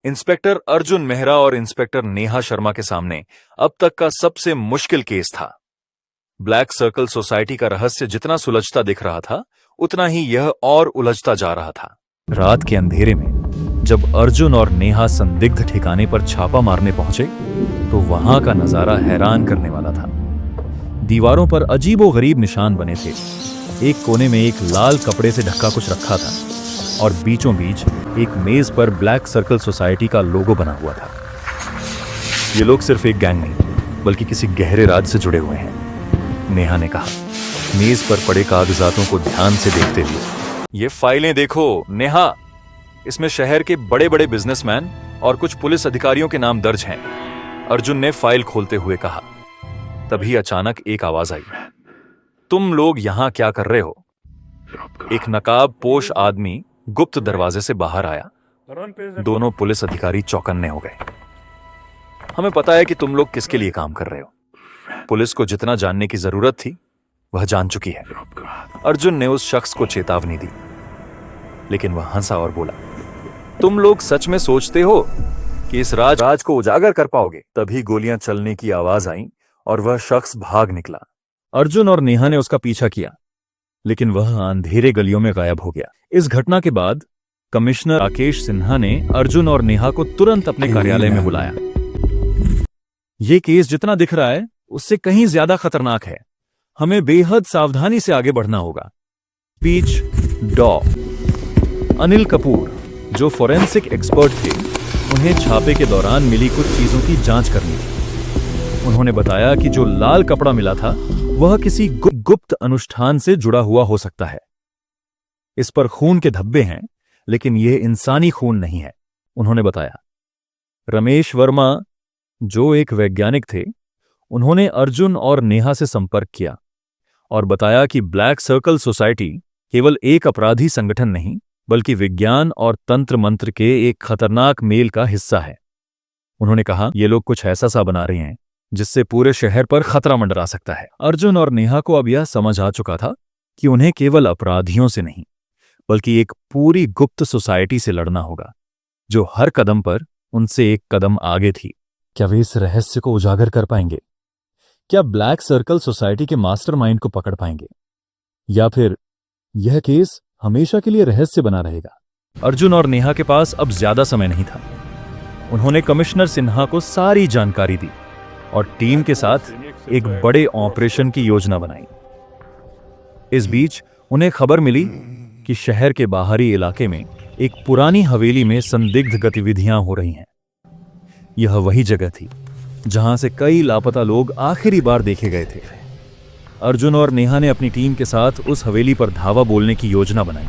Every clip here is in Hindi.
इंस्पेक्टर अर्जुन मेहरा और इंस्पेक्टर नेहा शर्मा के सामने अब तक का सबसे मुश्किल केस था। ब्लैक सर्कल सोसाइटी का रहस्य जितना सुलझता दिख रहा था, उतना ही यह और उलझता जा रहा था। रात के अंधेरे में जब अर्जुन और नेहा संदिग्ध ठिकाने पर छापा मारने पहुंचे, तो वहां का नजारा हैरान करने वाला था। दीवारों पर अजीबोगरीब निशान बने थे। एक कोने में एक लाल कपड़े से ढका कुछ रखा था और बीचों बीच एक मेज पर ब्लैक सर्कल सोसाइटी का लोगो बना हुआ था। ये लोग सिर्फ एक गैंग नहीं, बल्कि किसी गहरे राज से जुड़े हुए हैं, नेहा ने कहा, मेज पर पड़े कागजातों को ध्यान से देखते हुए। ये फाइलें देखो नेहा, इसमें शहर के बड़े बड़े बिजनेसमैन और कुछ पुलिस अधिकारियों के नाम दर्ज हैं, अर्जुन ने फाइल खोलते हुए कहा। तभी अचानक एक आवाज आई, तुम लोग यहां क्या कर रहे हो? एक नकाब पोश आदमी गुप्त दरवाजे से बाहर आया। दोनों पुलिस अधिकारी चौकन्ने हो गए। हमें पता है कि तुम लोग किसके लिए काम कर रहे हो। पुलिस को जितना जानने की जरूरत थी वह जान चुकी है। अर्जुन ने उस शख्स को चेतावनी दी, लेकिन वह हंसा और बोला, तुम लोग सच में सोचते हो कि इस राज को उजागर कर पाओगे? तभी गोलियां चलने की आवाज आई और वह शख्स भाग निकला। अर्जुन और नेहा ने उसका पीछा किया, लेकिन वह अंधेरे गलियों में गायब हो गया। इस घटना के बाद कमिश्नर राकेश सिन्हा ने अर्जुन और नेहा को तुरंत अपने कार्यालय में बुलाया। यह केस जितना दिख रहा है उससे कहीं ज्यादा खतरनाक है। हमें बेहद सावधानी से आगे बढ़ना होगा। स्पीच डॉ अनिल कपूर, जो फोरेंसिक एक्सपर्ट थे, उन्हें छापे के दौरान मिली कुछ चीजों की जांच करनी थी। उन्होंने बताया कि जो लाल कपड़ा मिला था वह किसी गुप्त अनुष्ठान से जुड़ा हुआ हो सकता है। इस पर खून के धब्बे हैं, लेकिन यह इंसानी खून नहीं है, उन्होंने बताया। रमेश वर्मा, जो एक वैज्ञानिक थे, उन्होंने अर्जुन और नेहा से संपर्क किया और बताया कि ब्लैक सर्कल सोसाइटी केवल एक अपराधी संगठन नहीं, बल्कि विज्ञान और तंत्र मंत्र के एक खतरनाक मेल का हिस्सा है। उन्होंने कहा, ये लोग कुछ ऐसा सा बना रहे हैं जिससे पूरे शहर पर खतरा मंडरा सकता है। अर्जुन और नेहा को अब यह समझ आ चुका था कि उन्हें केवल अपराधियों से नहीं, बल्कि एक पूरी गुप्त सोसाइटी से लड़ना होगा, जो हर कदम पर उनसे एक कदम आगे थी। क्या वे इस रहस्य को उजागर कर पाएंगे? क्या ब्लैक सर्कल सोसाइटी के मास्टरमाइंड को पकड़ पाएंगे? या फिर यह केस हमेशा के लिए रहस्य बना रहेगा? अर्जुन और नेहा के पास अब ज्यादा समय नहीं था। उन्होंने कमिश्नर सिन्हा को सारी जानकारी दी और टीम के साथ एक बड़े ऑपरेशन की योजना बनाई। इस बीच उन्हें खबर मिली कि शहर के बाहरी इलाके में एक पुरानी हवेली में संदिग्ध गतिविधियां हो रही हैं। यह वही जगह थी जहां से कई लापता लोग आखिरी बार देखे गए थे। अर्जुन और नेहा ने अपनी टीम के साथ उस हवेली पर धावा बोलने की योजना बनाई।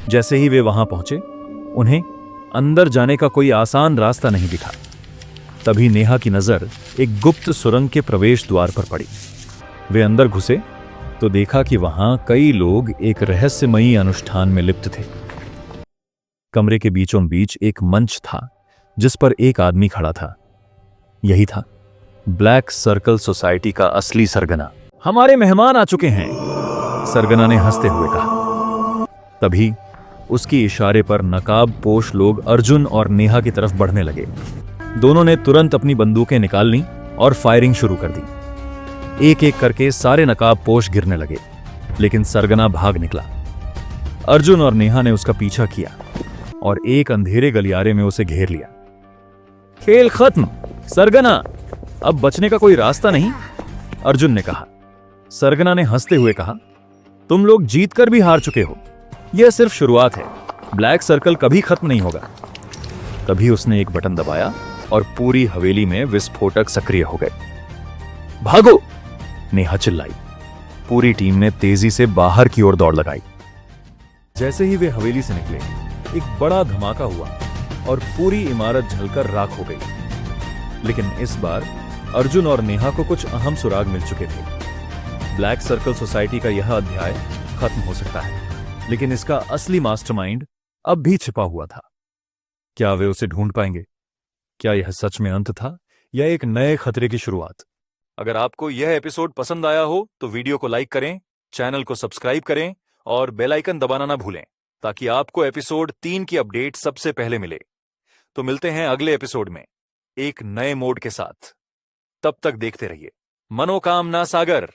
जैसे ही वे वहां पहुंचे, उन्हें अंदर जाने का कोई आसान रास्ता नहीं दिखा। तभी नेहा की नजर एक गुप्त सुरंग के प्रवेश द्वार पर पड़ी। वे अंदर घुसे तो देखा कि वहां कई लोग एक रहस्यमयी अनुष्ठान में लिप्त थे। कमरे के बीचों बीच एक मंच था जिस पर एक आदमी खड़ा था। यही था ब्लैक सर्कल सोसाइटी का असली सरगना। हमारे मेहमान आ चुके हैं, सरगना ने हंसते हुए कहा। तभी उसकी इशारे पर नकाब पोश लोग अर्जुन और नेहा की तरफ बढ़ने लगे। दोनों ने तुरंत अपनी बंदूकें निकाल लीं और फायरिंग शुरू कर दी। एक एक करके सारे नकाब पोश गिरने लगे, लेकिन सरगना भाग निकला। अर्जुन और नेहा ने उसका पीछा किया और एक अंधेरे गलियारे में उसे घेर लिया। खेल खत्म सरगना, अब बचने का कोई रास्ता नहीं, अर्जुन ने कहा। सरगना ने हंसते हुए कहा, तुम लोग जीतकर भी हार चुके हो, यह सिर्फ शुरुआत है, ब्लैक सर्कल कभी खत्म नहीं होगा। तभी उसने एक बटन दबाया और पूरी हवेली में विस्फोटक सक्रिय हो गए। भागो, नेहा चिल्लाई। पूरी टीम ने तेजी से बाहर की ओर दौड़ लगाई। जैसे ही वे हवेली से निकले, एक बड़ा धमाका हुआ और पूरी इमारत जलकर राख हो गई। लेकिन इस बार अर्जुन और नेहा को कुछ अहम सुराग मिल चुके थे। ब्लैक सर्कल सोसाइटी का यह अध्याय खत्म हो सकता है, लेकिन इसका असली मास्टरमाइंड अब भी छिपा हुआ था। क्या वे उसे ढूंढ पाएंगे? क्या यह सच में अंत था या एक नए खतरे की शुरुआत? अगर आपको यह एपिसोड पसंद आया हो तो वीडियो को लाइक करें, चैनल को सब्सक्राइब करें और बेल आइकन दबाना ना भूलें, ताकि आपको एपिसोड 3 की अपडेट सबसे पहले मिले। तो मिलते हैं अगले एपिसोड में एक नए मोड के साथ। तब तक देखते रहिए मनोकामना सागर।